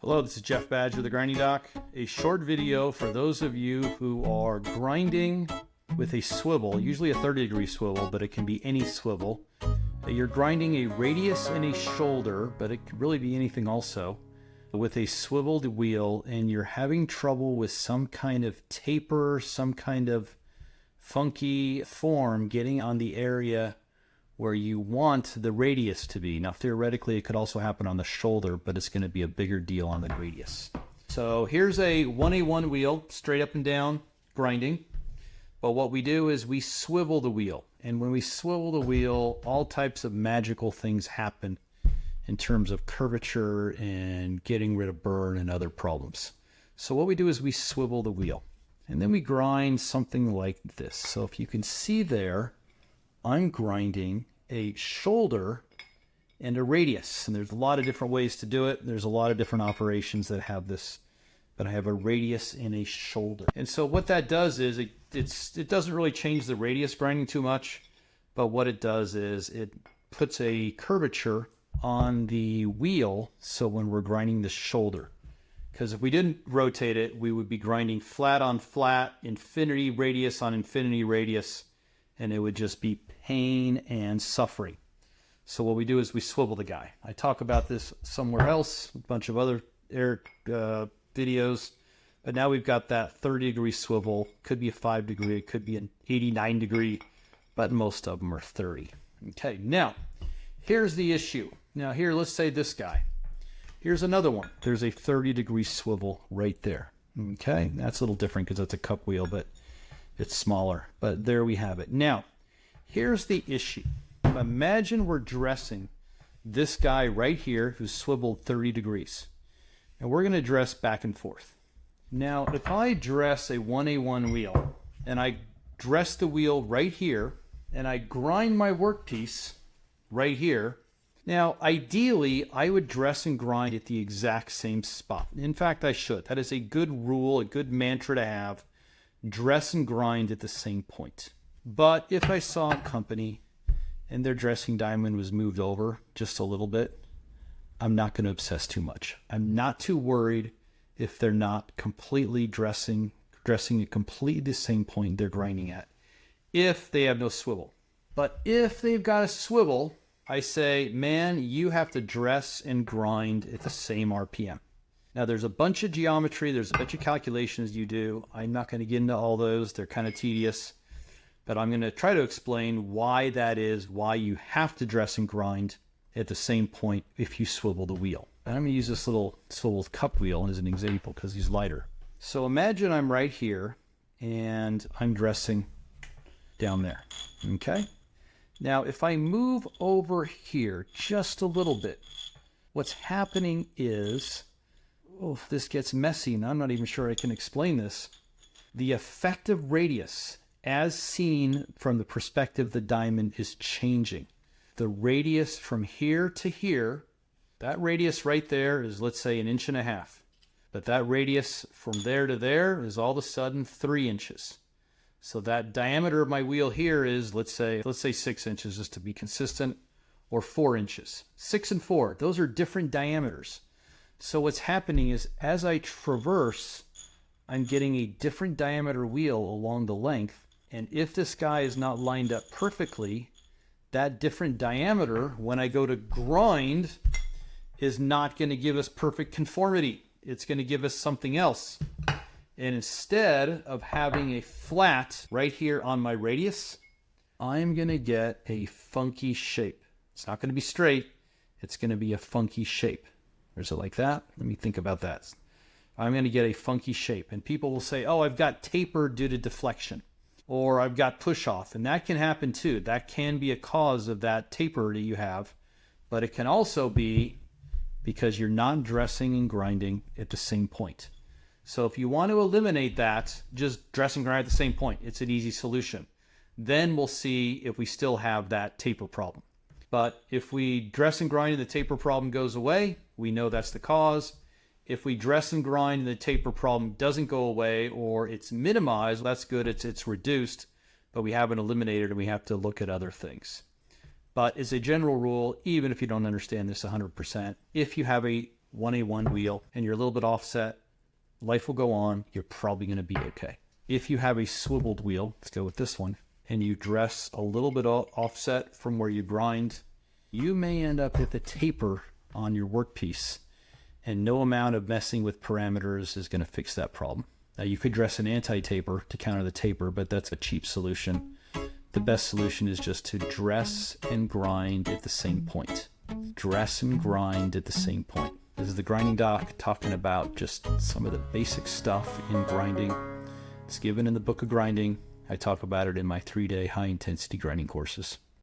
Hello, this is Jeff Badger, the Grinding Doc. A short video for those of you who are grinding with a swivel, usually a 30-degree swivel, but it can be any swivel. You're grinding a radius and a shoulder, but it could really be anything also, with a swiveled wheel, and you're having trouble with some kind of taper, some kind of funky form getting on the area where you want the radius to be. Now, theoretically, it could also happen on the shoulder, but it's going to be a bigger deal on the radius. So here's a 1A1 wheel, straight up and down, grinding. But what we do is we swivel the wheel. And when we swivel the wheel, all types of magical things happen in terms of curvature and getting rid of burn and other problems. So what we do is we swivel the wheel. And then we grind something like this. So if you can see there, I'm grinding a shoulder and a radius, and there's a lot of different ways to do it. There's a lot of different operations that have this, but I have a radius and a shoulder. And so what that does is it doesn't really change the radius grinding too much, but what it does is it puts a curvature on the wheel, so when we're grinding the shoulder. Because if we didn't rotate it, we would be grinding flat on flat, infinity radius on infinity radius, and it would just be pain and suffering. So what we do is we swivel the guy. I talk about this somewhere else, a bunch of other videos, but now we've got that 30-degree swivel. Could be a 5-degree, it could be an 89-degree, but most of them are 30. Okay, now, here's the issue. Now here, let's say this guy. Here's another one. There's a 30-degree swivel right there. Okay, that's a little different because it's a cup wheel, but it's smaller, but there we have it. Now, here's the issue. Imagine we're dressing this guy right here who's swiveled 30 degrees, and we're going to dress back and forth. Now, if I dress a 1A1 wheel, and I dress the wheel right here, and I grind my workpiece right here, now, ideally, I would dress and grind at the exact same spot. In fact, I should. That is a good rule, a good mantra to have. Dress and grind at the same point. But if I saw a company and their dressing diamond was moved over just a little bit, I'm not going to obsess too much. I'm not too worried if they're not completely dressing at completely the same point they're grinding at, if they have no swivel. But if they've got a swivel, I say, man, you have to dress and grind at the same RPM. Now, there's a bunch of geometry, there's a bunch of calculations you do. I'm not going to get into all those. They're kind of tedious. But I'm going to try to explain why that is, why you have to dress and grind at the same point if you swivel the wheel. And I'm going to use this little swiveled cup wheel as an example because he's lighter. So imagine I'm right here and I'm dressing down there. Okay? Now, if I move over here just a little bit, what's happening is, oh, if this gets messy, and I'm not even sure I can explain this, the effective radius, as seen from the perspective of the diamond, is changing. The radius from here to here, that radius right there is, let's say, 1.5 inches. But that radius from there to there is all of a sudden 3 inches. So that diameter of my wheel here is, let's say 6 inches just to be consistent, or 4 inches. 6 and 4, those are different diameters. So what's happening is as I traverse, I'm getting a different diameter wheel along the length. And if this guy is not lined up perfectly, that different diameter, when I go to grind, is not going to give us perfect conformity. It's going to give us something else. And instead of having a flat right here on my radius, I'm going to get a funky shape. It's not going to be straight. It's going to be a funky shape. Or is it like that? Let me think about that. I'm going to get a funky shape. And people will say, oh, I've got taper due to deflection. Or I've got push off. And that can happen too. That can be a cause of that taper that you have. But it can also be because you're not dressing and grinding at the same point. So if you want to eliminate that, just dress and grind at the same point. It's an easy solution. Then we'll see if we still have that taper problem. But if we dress and grind and the taper problem goes away, we know that's the cause. If we dress and grind and the taper problem doesn't go away, or it's minimized, that's good, it's reduced, but we haven't eliminated it and we have to look at other things. But as a general rule, even if you don't understand this 100%, if you have a 1A1 wheel, and you're a little bit offset, life will go on. You're probably going to be okay. If you have a swiveled wheel, let's go with this one, and you dress a little bit offset from where you grind, you may end up with a taper on your workpiece, and no amount of messing with parameters is going to fix that problem. Now, you could dress an anti-taper to counter the taper, but that's a cheap solution. The best solution is just to dress and grind at the same point. Dress and grind at the same point. This is the grinding doc talking about just some of the basic stuff in grinding. It's given in the book of grinding. I talk about it in my 3-day high-intensity grinding courses.